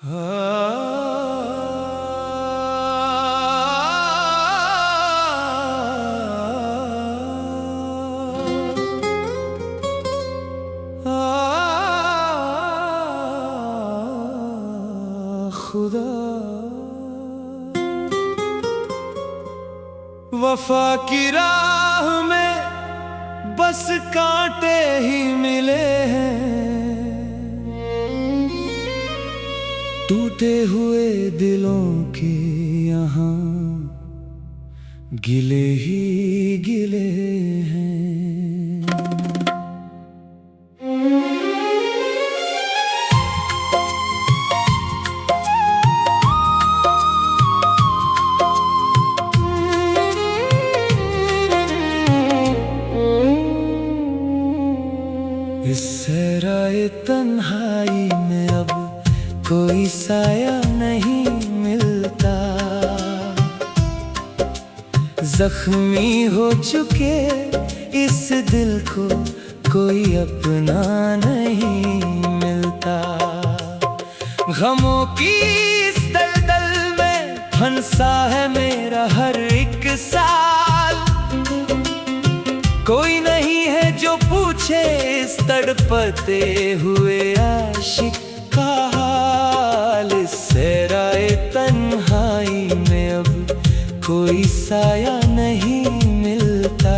खुदा वफा की राह में बस कांटे ही मिले हैं, टूटे हुए दिलों के यहाँ गिले ही गिले हैं। इस सहराए तन्हाई में अब कोई साया नहीं मिलता, जख्मी हो चुके इस दिल को कोई अपना नहीं मिलता। गमों की इस दलदल में फंसा है मेरा हर एक साल, कोई नहीं है जो पूछे इस तड़पते हुए आशिक का हाल। सहराए तन्हाई में अब कोई साया नहीं मिलता,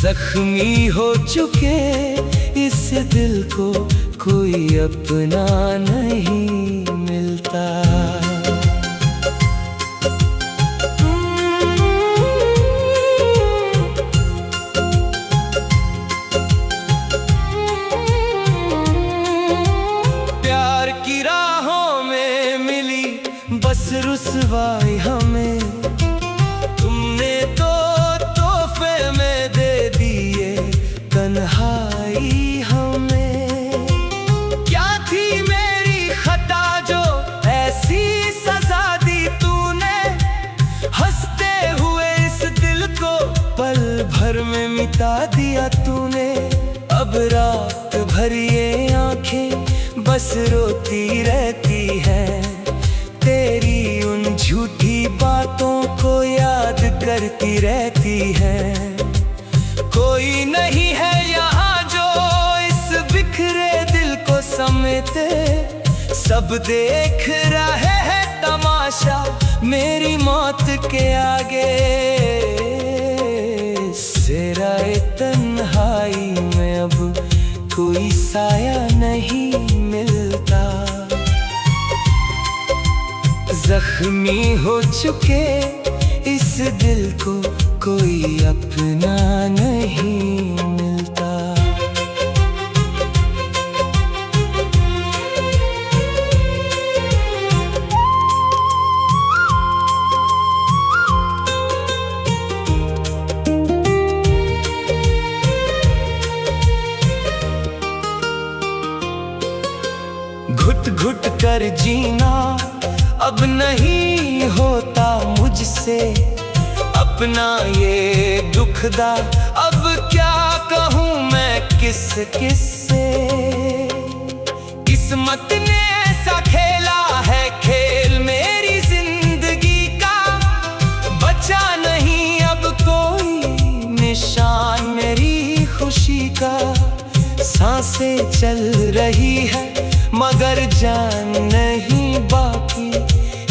जख्मी हो चुके इस दिल को कोई अपना नहीं मिलता। बस रुसवाई हमें तुमने तो तोहफे में दे दिए, तन्हाई हमें। क्या थी मेरी खता जो ऐसी सजा दी तूने, हंसते हुए इस दिल को पल भर में मिटा दिया तूने। अब रात भर ये आंखें बस रोती रहती हैं, तेरी उन झूठी बातों को याद करती रहती है। कोई नहीं है यहाँ जो इस बिखरे दिल को समेटे, सब देख रहे हैं तमाशा मेरी मौत के आगे। सहराए तन्हाई में अब कोई साया नहीं मिलता, जख्मी हो चुके इस दिल को कोई अपना नहीं मिलता। घुट घुट कर जीना अब नहीं होता मुझसे, अपना ये दुखदा अब क्या कहूँ मैं किस किस से। किस्मत ने ऐसा खेला है खेल मेरी जिंदगी का, बचा नहीं अब कोई निशान मेरी खुशी का। सांसें चल रही है मगर जान नहीं बाकी,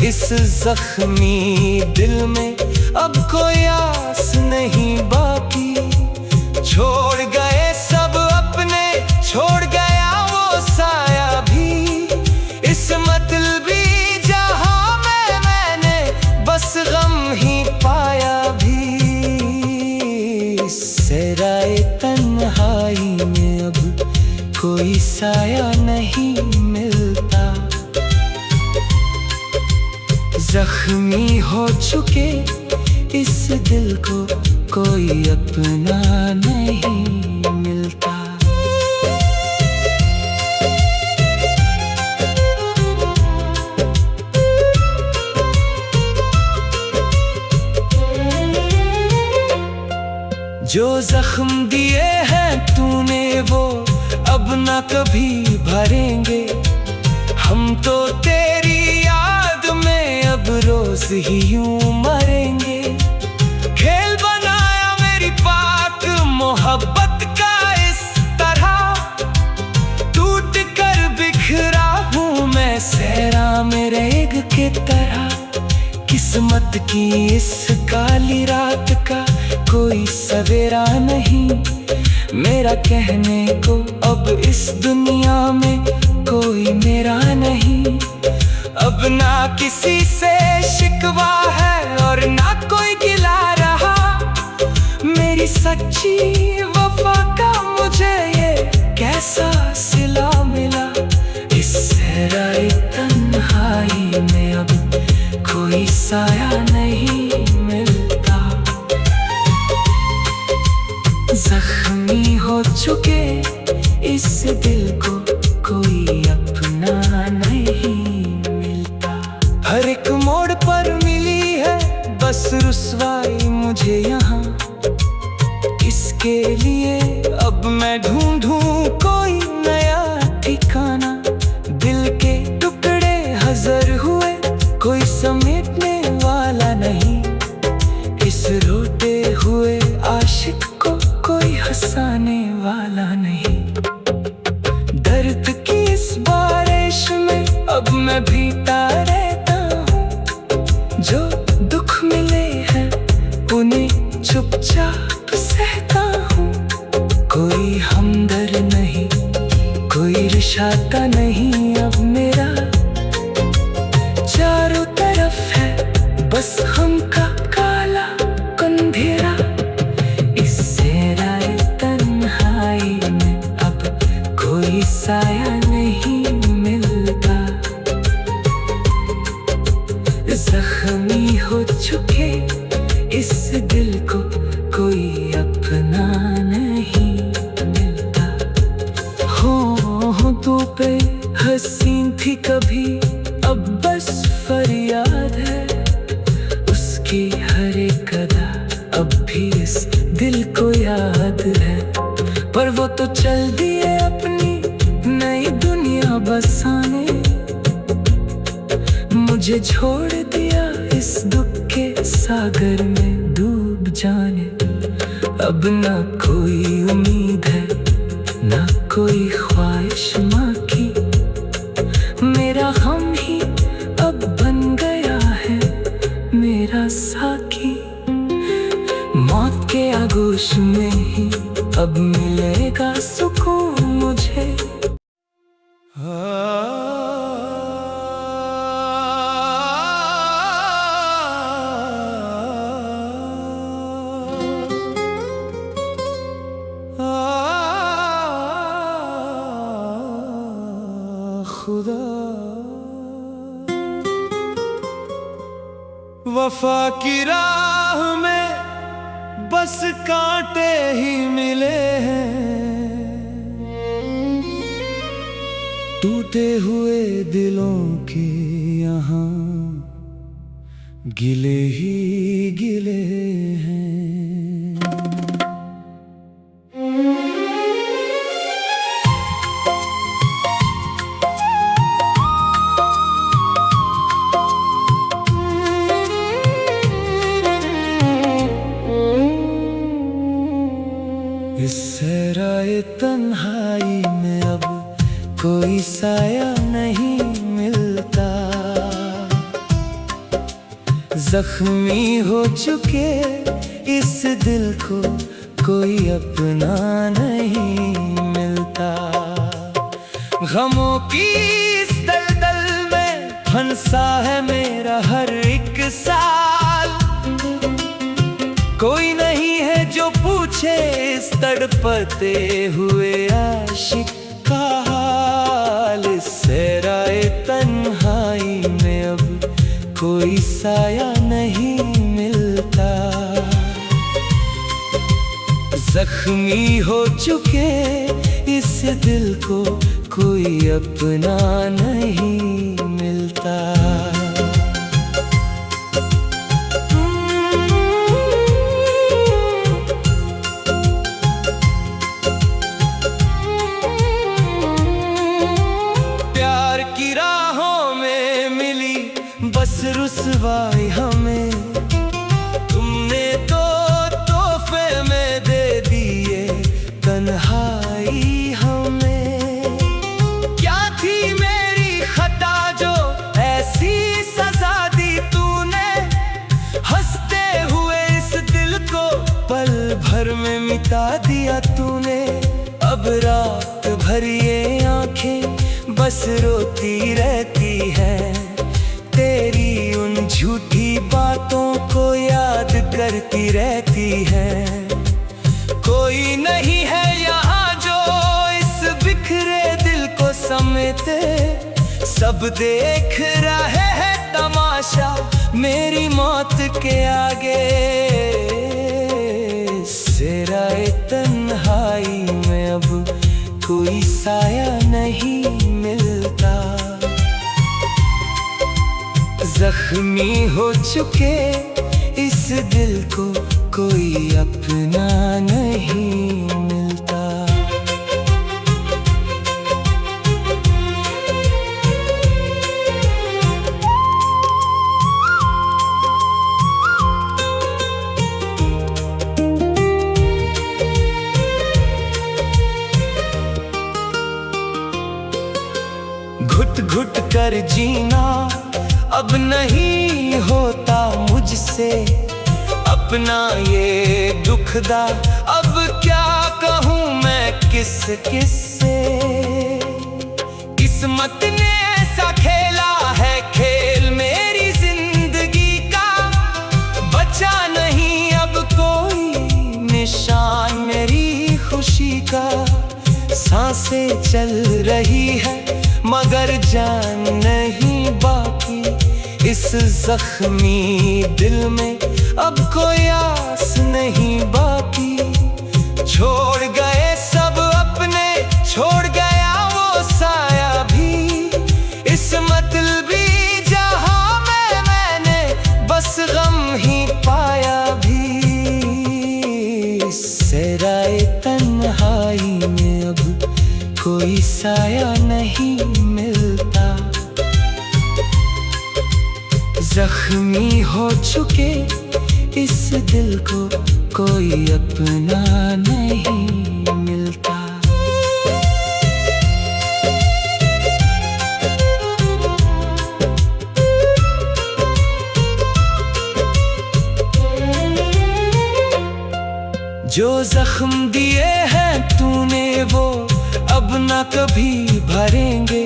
इस जख्मी दिल में अब कोई आस नहीं बाकी। छोड़ गए सब अपने, छोड़ गया वो साया भी, इस मतलबी जहां में मैंने बस गम ही पाया भी। सहराए तन्हाई में अब कोई साया नहीं मिलता, जख्मी हो चुके इस दिल को कोई अपना नहीं मिलता। जो जख्म दिए हैं तूने वो अब ना कभी भरेंगे, ही यूं मरेंगे। खेल बनाया मेरी पाक मोहब्बत का इस तरह, टूट कर बिखरा हूँ मैं सहरा में रेग के तरह। किस्मत की इस काली रात का कोई सवेरा नहीं, मेरा कहने को अब इस दुनिया में कोई मेरा नहीं। अब ना किसी से शिकवा है और ना कोई गिला रहा, मेरी सच्ची वफा का मुझे ये कैसा सिला मिला। इस सहराए तन्हाई में अब कोई साया नहीं मिलता। जख्मी हो चुके इस दिल को कोई अपना नहीं मिलता। हर एक मोड़ पर मिली है बस रुसवाई मुझे यहाँ, इसके लिए अब मैं ढूंढूं कोई नया ठिकाना। दिल के टुकड़े हज़र हुए कोई समेटने वाला नहीं, इस रोते हुए आशिक को कोई हंसाने वाला नहीं। दर्द की इस बारिश में अब मैं भीगता रहता हूँ, जो दुख मिले हैं उन्हें चुपचाप सहता हूँ। कोई हमदर्द नहीं, कोई रिश्ता नहीं अब मेरा, चारों तरफ है बस हम का काला अंधेरा। इस सहराए तन्हाई में अब कोई साया नहीं मिलता। जख्मी हो चुके इस दिल को कोई अपना नहीं मिलता। हो तू पे हसीन थी कभी, अब बस फरियाद है उसकी हर एक अदा, अब भी इस दिल को याद है। पर वो तो चल दिए अपनी नई दुनिया बसाने, मुझे छोड़ दिया इस दुख के सागर में डूब जाने। अब ना कोई उम्मीद है ना कोई ख्वाहिश माँ की, मेरा गम ही अब बन गया है मेरा साकी। मौत के आगोश में ही अब मिलेगा सुकून मुझे। खुदा वफा की राह में बस कांटे ही मिले हैं, टूटे हुए दिलों के यहाँ गिले ही गिले हैं। इस सहराए तन्हाई में अब कोई साया नहीं मिलता। जख्मी हो चुके इस दिल को कोई अपना नहीं मिलता। गमों की इस दलदल में फंसा है मेरा हर एक साल, कोई नहीं है जो पूछे इस तड़पते हुए आशिक का हाल। सहराए तन्हाई में अब कोई साया नहीं मिलता। जख्मी हो चुके इस दिल को कोई अपना नहीं मिलता। बस रुसवाई हमें तुमने तो तोहफे में दे दिए, तन्हाई हमें। क्या थी मेरी खता जो ऐसी सजा दी तूने, हंसते हुए इस दिल को पल भर में मिटा दिया तूने। अब रात भर ये आंखें बस रोती रहती हैं, तेरी उन झूठी बातों को याद करती रहती हैं। कोई नहीं है यहाँ जो इस बिखरे दिल को समेटे, सब देख रहे हैं तमाशा मेरी मौत के आगे। सिराए तन्हाई में अब कोई साया नहीं मिलता, जख्मी हो चुके इस दिल को कोई अपना नहीं मिलता। घुट घुट कर जीना अब नहीं होता मुझसे, अपना ये दुखदा अब क्या कहूँ मैं किस किस से। किस्मत ने ऐसा खेला है खेल मेरी जिंदगी का, बचा नहीं अब कोई निशान मेरी खुशी का। सांसें चल रही है मगर जान नहीं बाकी, इस जख्मी दिल में अब कोई आस नहीं बाकी। छोड़ गए सब अपने, छोड़ गया वो साया भी, इस मतलबी जहां में मैंने बस गम ही पाया भी। सिराए तन्हाई में अब कोई साया नहीं मिलता, जख्मी हो चुके इस दिल को कोई अपना नहीं मिलता। जो जख्म दिए हैं तूने वो अब ना कभी भरेंगे,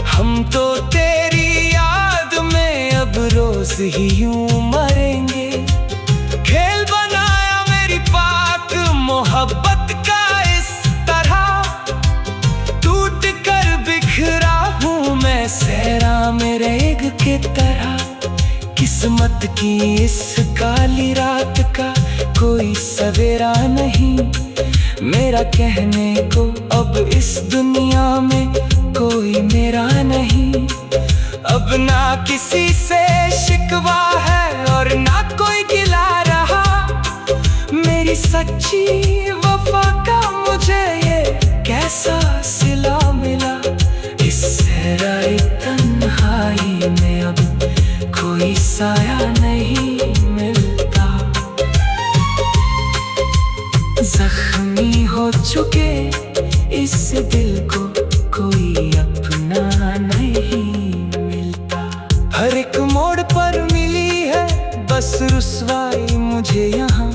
हम तो तेरी याद में अब रोज ही यूं मरेंगे। खेल बनाया मेरी पाक मोहब्बत का इस तरह, टूट कर बिखरा हूँ मैं सहरा में रेग के तरह। किस्मत की इस काली रात का कोई सवेरा नहीं, मेरा कहने को अब इस दुनिया में कोई मेरा नहीं। अब ना किसी से शिकवा है और ना कोई गिला रहा, मेरी सच्ची वफा का मुझे ये कैसा सिला मिला। इस सहराए तन्हाई में अब कोई साया नहीं मिलता, जख्मी हो चुके इस दिल को कोई अपना नहीं मिलता। हर एक मोड़ पर मिली है बस रुसवाई मुझे यहाँ,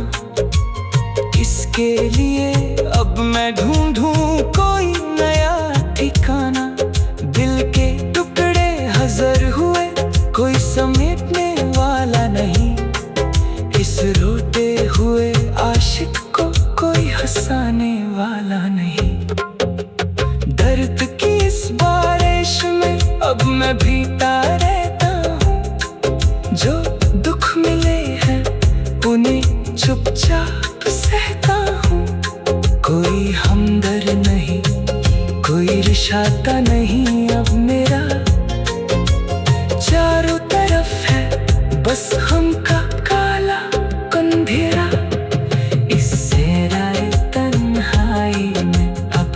इसके लिए अब मैं ढूंढूं कोई नया ठिकाना। दिल के टुकड़े हज़र हुए कोई समेटने वाला नहीं, इस रोते हुए आशिक को कोई हंसाने वाला नहीं। दर्द की इस बारिश में अब मैं भीगता रहता हूँ, जो दुख मिले हैं उन्हें चुपचाप सहता हूँ। कोई हमदर्द नहीं, कोई रिश्ता नहीं अब मेरा, चारों तरफ है बस हम का काला अंधेरा। इस सहराए तन्हाई में अब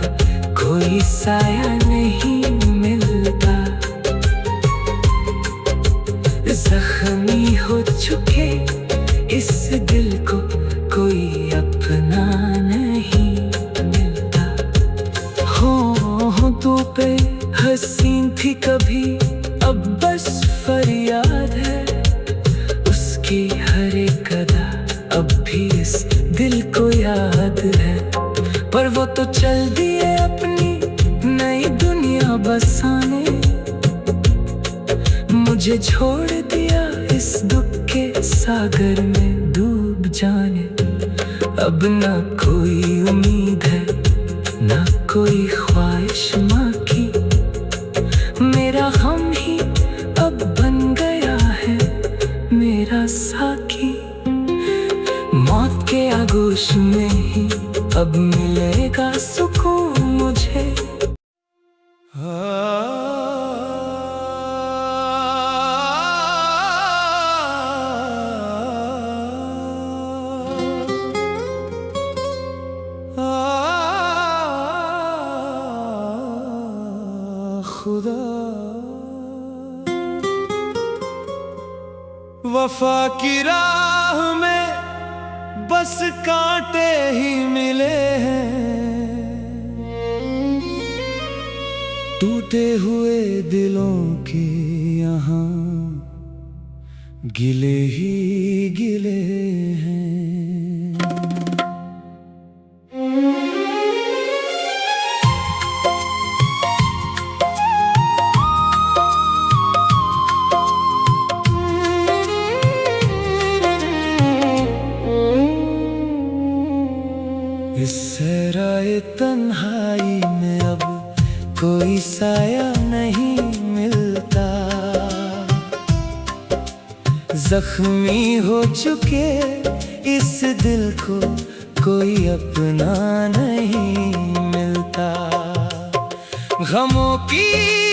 कोई साया नहीं मिलता, कभी कभी अब बस फरियाद है उसकी हर एक अदा, अब भी इस दिल को याद है। पर वो तो चल दिए अपनी नई दुनिया बसाने, मुझे छोड़ दिया इस दुख के सागर में डूब जाने। अब ना कोई उम्मीद है ना कोई ख्वाहिश माँ की, मेरा गम ही अब बन गया है मेरा साकी। मौत के आगोश में ही अब मिलेगा सुकून मुझे। खुदा वफा की राह में बस कांटे ही मिले हैं, टूटे हुए दिलों के यहाँ गिले ही गिले हैं। इस सहराए तन्हाई में अब कोई साया नहीं मिलता, जख्मी हो चुके इस दिल को कोई अपना नहीं मिलता। गमों की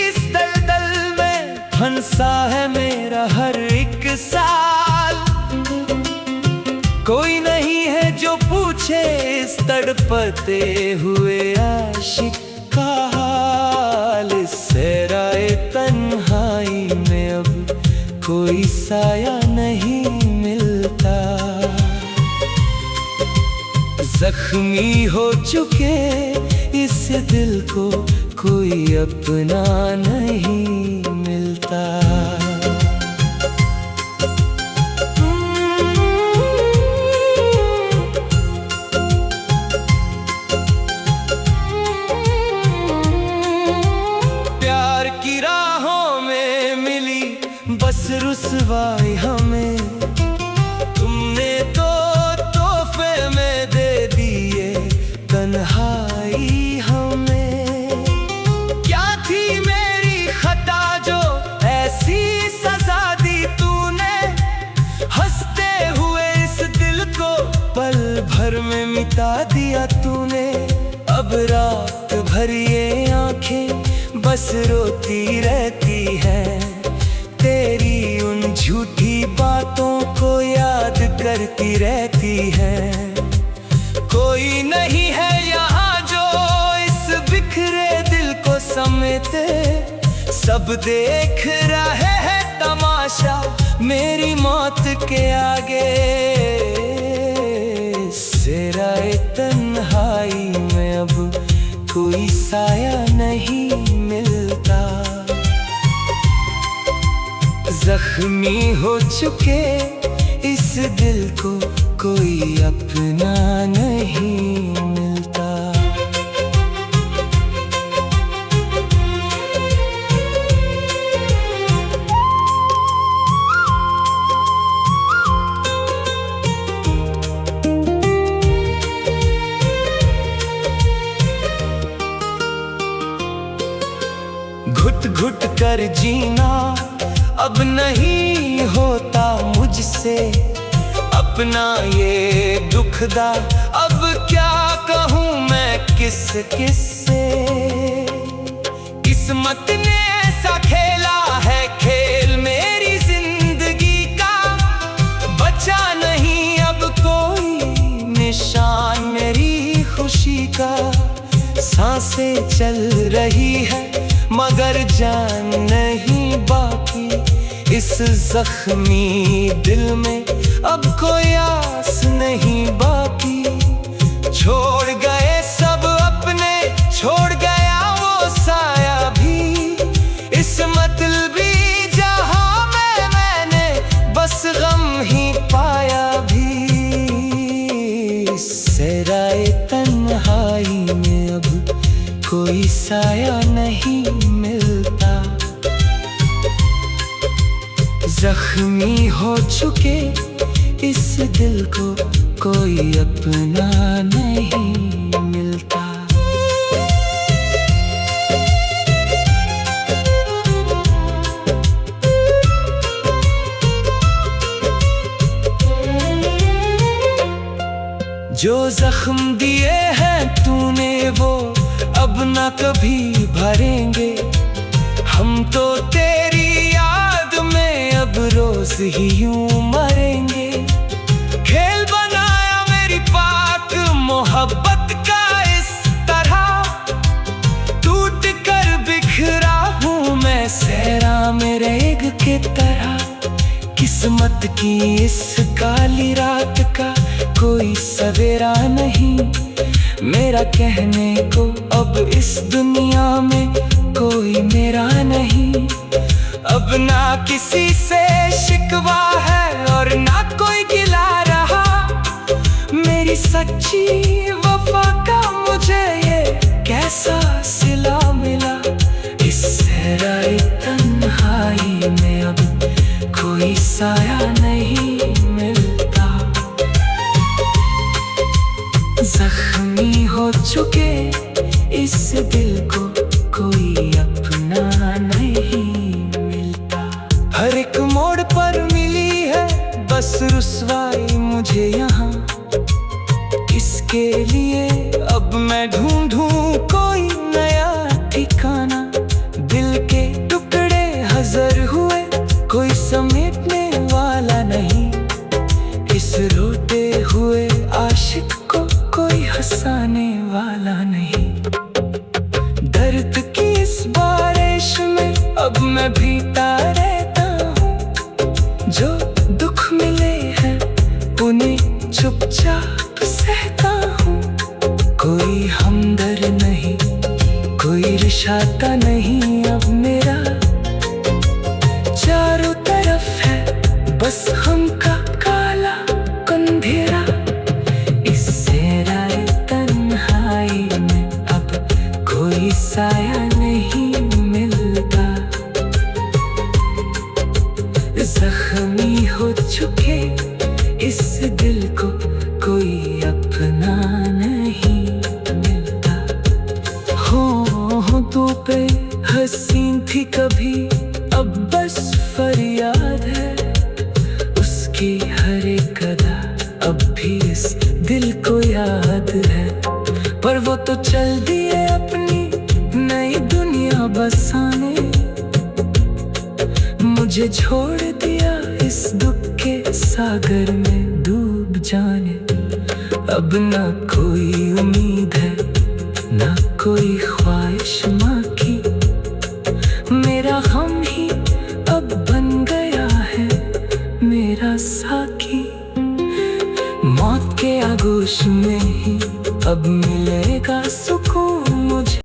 इस दलदल में फंसा है मेरा हर एक साल, कोई नहीं है जो पूछे इस तड़पते हुए आशिक का हाल। इस सहराए तन्हाई में अब कोई साया नहीं मिलता, जख्मी हो चुके इस दिल को कोई अपना नहीं मिलता। बस रुसवाई हमें तुमने तो तोहफे में दे दिए, तन्हाई हमें। क्या थी मेरी खता जो ऐसी सजा दी तूने, हंसते हुए इस दिल को पल भर में मिटा दिया तूने। अब रात भर ये आंखें बस रोती रहती हैं, तेरी उन झूठी बातों को याद करती रहती है। कोई नहीं है यहाँ जो इस बिखरे दिल को समेटे, सब देख रहे हैं तमाशा मेरी मौत के आगे। सहराए तन्हाई में अब कोई साया नहीं मिलता, जख्मी हो चुके इस दिल को कोई अपना नहीं मिलता। घुट घुट कर जीना अब नहीं होता मुझसे, अपना ये दुखदा अब क्या कहूँ मैं किस किस से। किस्मत ने ऐसा खेला है खेल मेरी जिंदगी का, बचा नहीं अब कोई निशान मेरी खुशी का। सांसें चल रही है मगर जान नहीं बाकी, इस जख्मी दिल में अब कोई आस नहीं बाकी। छोड़ गए सब अपने, छोड़ गया वो साया भी, इस जख्मी हो चुके इस दिल को कोई अपना नहीं मिलता। जो जख्म दिए हैं तूने वो अब ना कभी भरेंगे। हम तो तेरी याद में अब रोज ही यूं मरेंगे। खेल बनाया मेरी पाक मोहब्बत का इस तरह, टूट कर बिखरा हूँ मैं सहरा में रेग के तरह। किस्मत की इस काली रात का कोई सवेरा नहीं, मेरा कहने को अब इस दुनिया में कोई मेरा नहीं। अब ना किसी से शिकवा है और ना कोई गिला रहा। मेरी सच्ची वफा का मुझे ये कैसा सिला मिला। इस सहराए तन्हाई में अब कोई साया नहीं मिलता। जख्मी हो चुके इस दिल को कोई अपना नहीं मिलता। हर एक मोड़ पर मिली है बस रुसवाई मुझे यहाँ। इसके लिए अब मैं ढूंढूं कोई नया ठिकाना। दिल के टुकड़े हज़र हुए कोई समेटने वाला नहीं। इस रोते हुए आशिक को कोई हंसाने वाला नहीं। दर्द की इस बारिश में अब मैं भीगता रहता हूँ। जो दुख मिले हैं उन्हें चुपचाप सहता हूँ। कोई हमदर्द नहीं, कोई रिश्ता नहीं अब मेरा। चारों तरफ है बस हम का काला अंधेरा। इस सहराए तन्हाई में अब कोई साया नहीं मिलता। जख्मी हो चुके इस दिल को कोई अपना नहीं मिलता। हो तू पे हसीन थी कभी अब बस फरियाद है। उसकी हर एक अदा अब भी इस दिल को याद है। पर वो तो चल दिए अपनी नई दुनिया बसाने। मुझे छोड़ दिया इस दुख के सागर में डूब जाने। अब ना कोई उम्मीद है ना कोई ख्वाहिश माँ की। मेरा गम ही अब बन गया है मेरा साकी। मौत के आगोश में ही अब मिलेगा सुख।